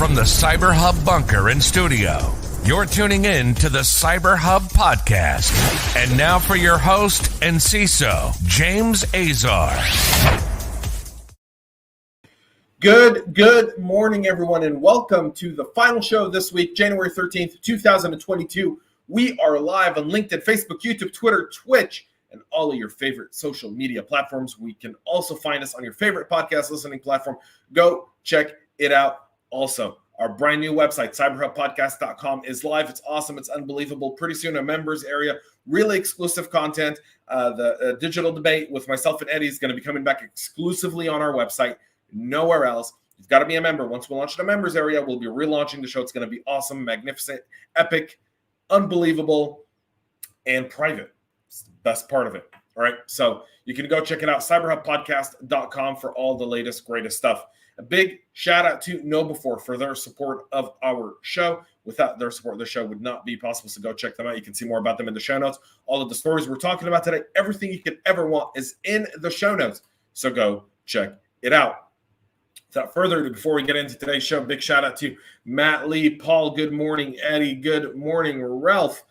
From the CyberHub bunker and studio, you're tuning in to the CyberHub Podcast. And now for your host and CISO, James Azar. Good morning, everyone, and welcome to the final show this week, January 13th, 2022. We are live on LinkedIn, Facebook, YouTube, Twitter, Twitch, and all of your favorite social media platforms. We can also find us on your favorite podcast listening platform. Go check it out. Also, our brand new website, cyberhubpodcast.com, is live. It's awesome. It's unbelievable. Pretty soon, a members area, really exclusive content. The digital debate with myself and Eddie is going to be coming back exclusively on our website, nowhere else. You've got to be a member. Once we launch the members area, we'll be relaunching the show. It's going to be awesome, magnificent, epic, unbelievable, and private. It's the best part of it. All right. So you can go check it out, cyberhubpodcast.com, for all the latest, greatest stuff. A big shout out to KnowBe4 for their support of our show. Without their support, the show would not be possible. So go check them out. You can see more about them in the show notes. All of the stories we're talking about today, everything you could ever want is in the show notes. So go check it out. Without further ado, before we get into today's show, big shout out to Matt Lee, Paul, good morning, Eddie, good morning, Ralph.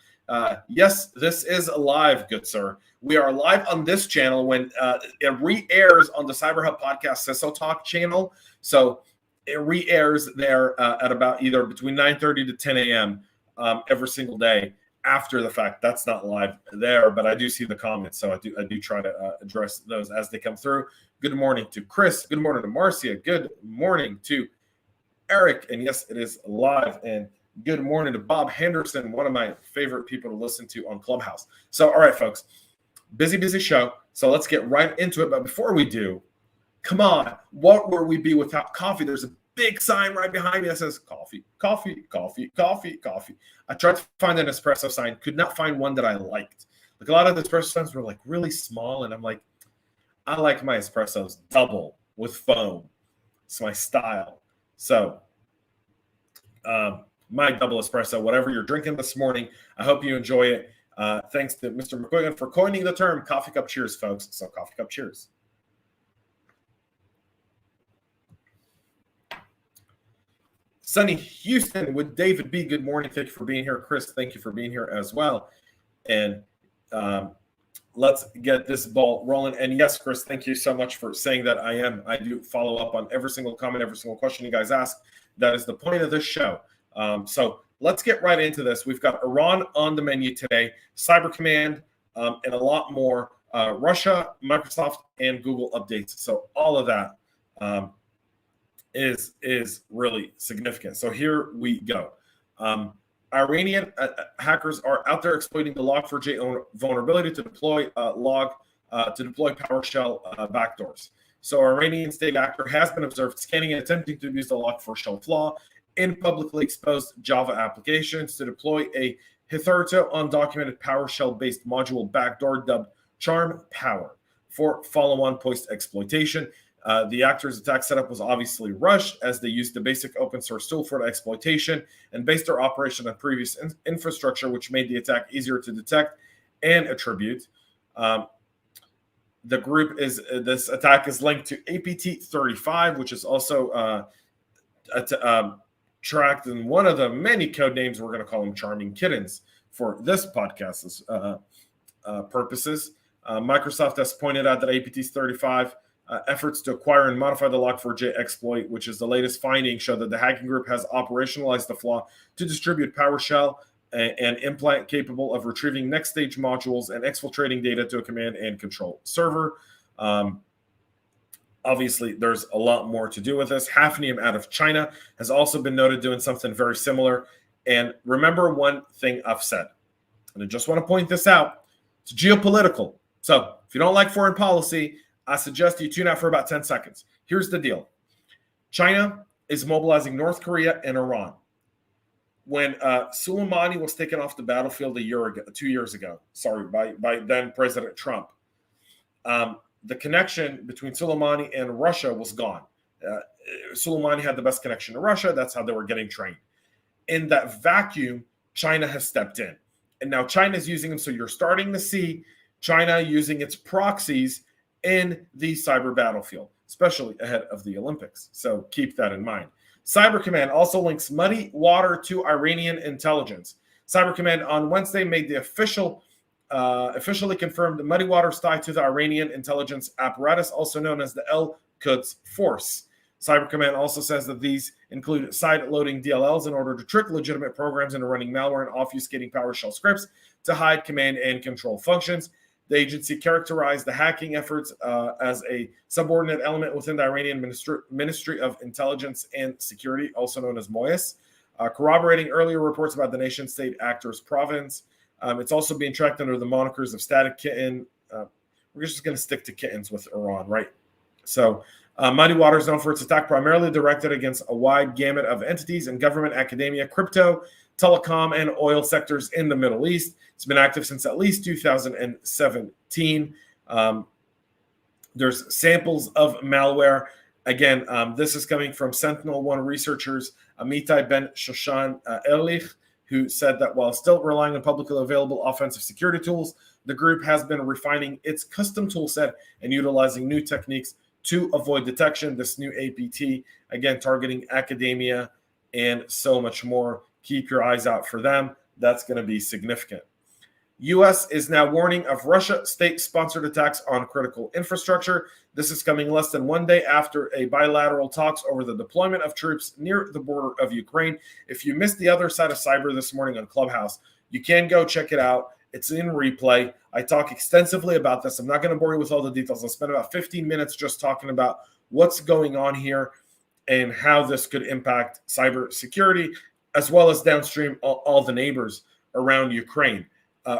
Yes, this is live, good sir. We are live on this channel when it re-airs on the CyberHub Podcast CISO Talk channel. So it re-airs there at about either between 9:30 to 10 a.m. Every single day after the fact. That's not live there, but I do see the comments, so I do try to address those as they come through. Good morning to Chris. Good morning to Marcia. Good morning to Eric. And yes, it is live. And good morning to Bob Henderson, one of my favorite people to listen to on Clubhouse. So, all right, folks, busy show. So let's get right into it. But before we do, come on, what would we be without coffee? There's a big sign right behind me that says coffee, coffee, coffee, coffee, coffee. I tried to find an espresso sign, could not find one that I liked. Like, a lot of the espresso signs were like really small, and I'm like, I like my espressos double with foam. It's my style. So, my double espresso, whatever you're drinking this morning, I hope you enjoy it. Thanks to Mr. McQuiggan for coining the term coffee cup cheers, folks. So coffee cup cheers. Sunny Houston with David B. Good morning. Thank you for being here. Chris, thank you for being here as well. And let's get this ball rolling. And yes, Chris, thank you so much for saying that. I do follow up on every single comment, every single question you guys ask. That is the point of this show. So let's get right into this. We've got Iran on the menu today, Cyber Command, and a lot more. Russia, Microsoft, and Google updates. So all of that is really significant. So here we go. Iranian hackers are out there exploiting the Log4j vulnerability to deploy PowerShell backdoors. So Iranian state actor has been observed scanning and attempting to use the Log4Shell flaw in publicly exposed Java applications to deploy a hitherto undocumented PowerShell-based module backdoor dubbed Charm Power for follow-on post-exploitation. The actor's attack setup was obviously rushed as they used the basic open source tool for the exploitation and based their operation on previous infrastructure, which made the attack easier to detect and attribute. The group this attack is linked to APT35, which is also tracked in one of the many code names. We're going to call them Charming Kittens for this podcast's purposes. Microsoft has pointed out that APT35 efforts to acquire and modify the Log4j exploit, which is the latest finding, show that the hacking group has operationalized the flaw to distribute PowerShell and implant capable of retrieving next stage modules and exfiltrating data to a command and control server. Obviously, there's a lot more to do with this. Hafnium out of China has also been noted doing something very similar. And remember one thing I've said, and I just want to point this out. It's geopolitical. So if you don't like foreign policy, I suggest you tune out for about 10 seconds. Here's the deal. China is mobilizing North Korea and Iran. When Soleimani was taken off the battlefield 2 years ago, by then President Trump, the connection between Soleimani and Russia was gone. Soleimani had the best connection to Russia. That's how they were getting trained. In that vacuum, China has stepped in. And now China is using them. So you're starting to see China using its proxies in the cyber battlefield, especially ahead of the Olympics. So keep that in mind. Cyber Command also links Muddywater to Iranian intelligence. Cyber Command on Wednesday made the officially confirmed Muddywater's tie to the Iranian intelligence apparatus, also known as the Quds Force. Cyber Command also says that these include side-loading DLLs in order to trick legitimate programs into running malware and obfuscating PowerShell scripts to hide command and control functions. The agency characterized the hacking efforts as a subordinate element within the Iranian Ministry of Intelligence and Security, also known as MOIS, corroborating earlier reports about the nation-state actor's province. It's also being tracked under the monikers of Static Kitten. We're just going to stick to kittens with Iran, right? So Muddywater is known for its attack primarily directed against a wide gamut of entities in government, academia, crypto, telecom, and oil sectors in the Middle East. It's been active since at least 2017. There's samples of malware. Again, this is coming from Sentinel-1 researchers Amitai Ben Shoshan Ehrlich, who said that while still relying on publicly available offensive security tools, the group has been refining its custom tool set and utilizing new techniques to avoid detection. This new APT, again, targeting academia and so much more. Keep your eyes out for them. That's going to be significant. U.S. is now warning of Russia state-sponsored attacks on critical infrastructure. This is coming less than 1 day after a bilateral talks over the deployment of troops near the border of Ukraine. If you missed the other side of cyber this morning on Clubhouse, you can go check it out. It's in replay. I talk extensively about this. I'm not going to bore you with all the details. I'll spend about 15 minutes just talking about what's going on here and how this could impact cybersecurity, as well as downstream all the neighbors around Ukraine.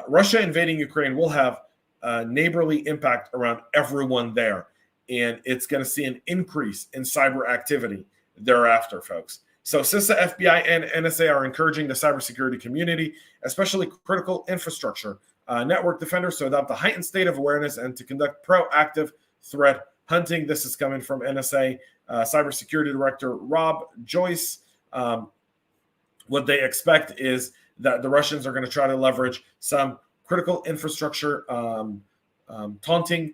Russia invading Ukraine will have a neighborly impact around everyone there, and it's going to see an increase in cyber activity thereafter, folks. So CISA, FBI, and NSA are encouraging the cybersecurity community, especially critical infrastructure network defenders, to adopt a heightened state of awareness and to conduct proactive threat hunting. This is coming from NSA Cybersecurity Director Rob Joyce. What they expect is that the Russians are going to try to leverage some critical infrastructure taunting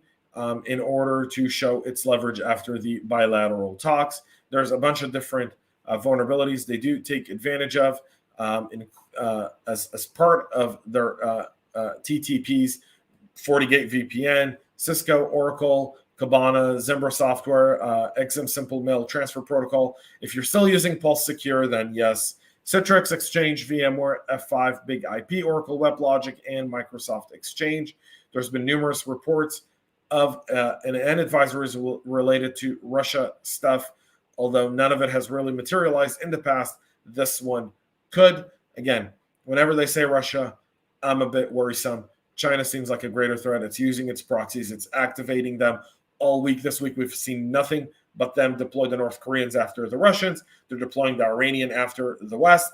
in order to show its leverage after the bilateral talks. There's a bunch of different vulnerabilities they do take advantage of as part of their TTPs, FortiGate VPN, Cisco, Oracle, Kibana, Zimbra Software, XM Simple Mail Transfer Protocol. If you're still using Pulse Secure, then yes. Citrix, Exchange, VMware, F5, Big IP, Oracle, WebLogic, and Microsoft Exchange. There's been numerous reports of and advisories related to Russia stuff, although none of it has really materialized in the past. This one could. Again, whenever they say Russia, I'm a bit worrisome. China seems like a greater threat. It's using its proxies. It's activating them all week. This week, we've seen nothing but them deploy the North Koreans after the Russians. They're deploying the Iranian after the West.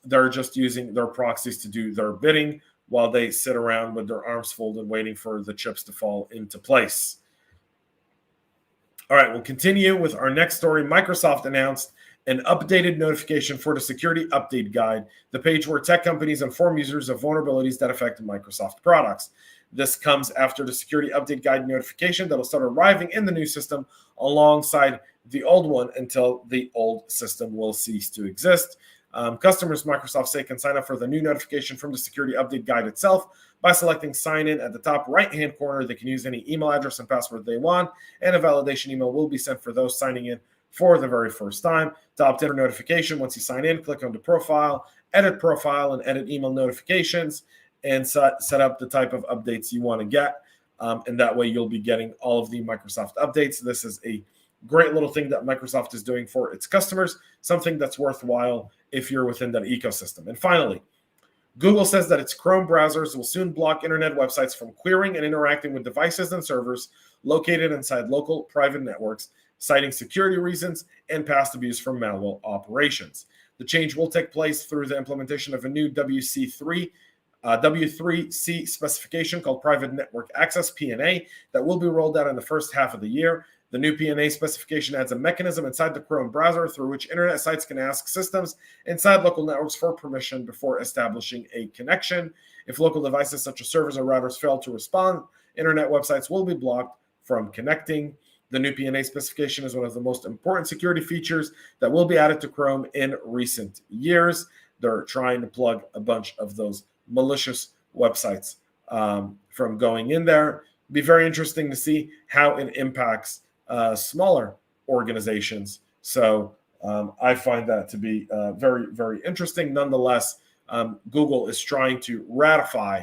They're just using their proxies to do their bidding while they sit around with their arms folded waiting for the chips to fall into place. All right, we'll continue with our next story. Microsoft announced an updated notification for the Security Update Guide, the page where tech companies inform users of vulnerabilities that affect Microsoft products. This comes after the Security Update Guide notification that will start arriving in the new system alongside the old one until the old system will cease to exist. Customers, Microsoft say, can sign up for the new notification from the Security Update Guide itself by selecting Sign In at the top right-hand corner. They can use any email address and password they want, and a validation email will be sent for those signing in for the very first time. To opt in for notification, once you sign in, click on the profile, and edit email notifications, and set up the type of updates you want to get. And that way you'll be getting all of the Microsoft updates. This is a great little thing that Microsoft is doing for its customers, something that's worthwhile if you're within that ecosystem. And finally, Google says that its Chrome browsers will soon block internet websites from querying and interacting with devices and servers located inside local private networks, citing security reasons and past abuse from malware operations. The change will take place through the implementation of a new W3C specification called Private Network Access, PNA, that will be rolled out in the first half of the year. The new PNA specification adds a mechanism inside the Chrome browser through which internet sites can ask systems inside local networks for permission before establishing a connection. If local devices such as servers or routers fail to respond, internet websites will be blocked from connecting. The new P&A specification is one of the most important security features that will be added to Chrome in recent years. They're trying to plug a bunch of those malicious websites from going in there. Be very interesting to see how it impacts smaller organizations. So I find that to be very, very interesting. Nonetheless, Google is trying to ratify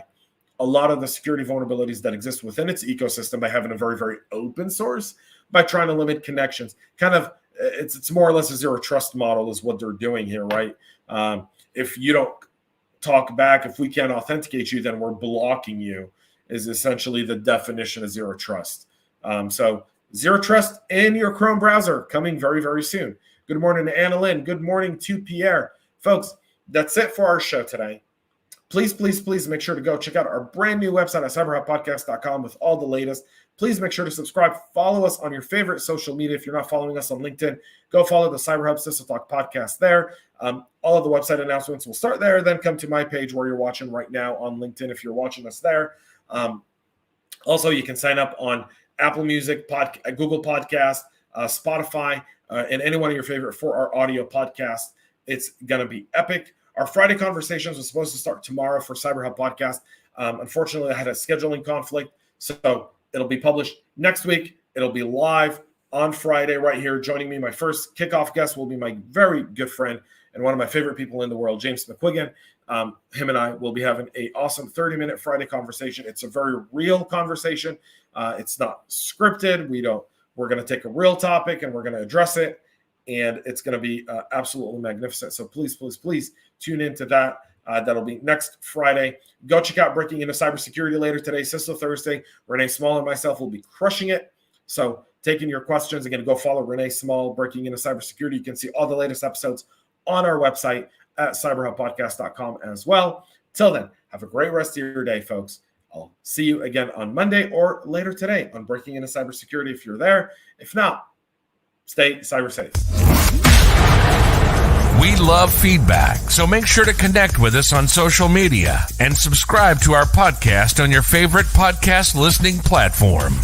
a lot of the security vulnerabilities that exist within its ecosystem by having a very, very open source, by trying to limit connections. Kind of, it's more or less a zero trust model is what they're doing here, right? If you don't talk back, if we can't authenticate you, then we're blocking you, is essentially the definition of zero trust. So zero trust in your Chrome browser coming very, very soon. Good morning to Anna Lynn. Good morning to Pierre. Folks, that's it for our show today. Please, please, please make sure to go check out our brand new website at cyberhubpodcast.com with all the latest. Please make sure to subscribe. Follow us on your favorite social media. If you're not following us on LinkedIn, go follow the CyberHub CISO Talk podcast there. All of the website announcements will start there. Then come to my page where you're watching right now on LinkedIn if you're watching us there. Also, you can sign up on Apple Music, Google Podcast, Spotify, and any one of your favorite for our audio podcast. It's going to be epic. Our Friday conversations was supposed to start tomorrow for CyberHub Podcast. Unfortunately, I had a scheduling conflict, so it'll be published next week. It'll be live on Friday right here. Joining me, my first kickoff guest will be my very good friend and one of my favorite people in the world, James McQuiggan. Him and I will be having an awesome 30-minute Friday conversation. It's a very real conversation. It's not scripted. We're going to take a real topic and we're going to address it. And it's going to be absolutely magnificent. So please, please, please tune into that. That'll be next Friday. Go check out Breaking Into Cybersecurity later today, CISO Thursday. Renee Small and myself will be crushing it. So taking your questions. Again, go follow Renee Small, Breaking Into Cybersecurity. You can see all the latest episodes on our website at cyberhubpodcast.com as well. Till then, have a great rest of your day, folks. I'll see you again on Monday or later today on Breaking Into Cybersecurity if you're there. If not, stay cyber safe. We love feedback, so make sure to connect with us on social media and subscribe to our podcast on your favorite podcast listening platform.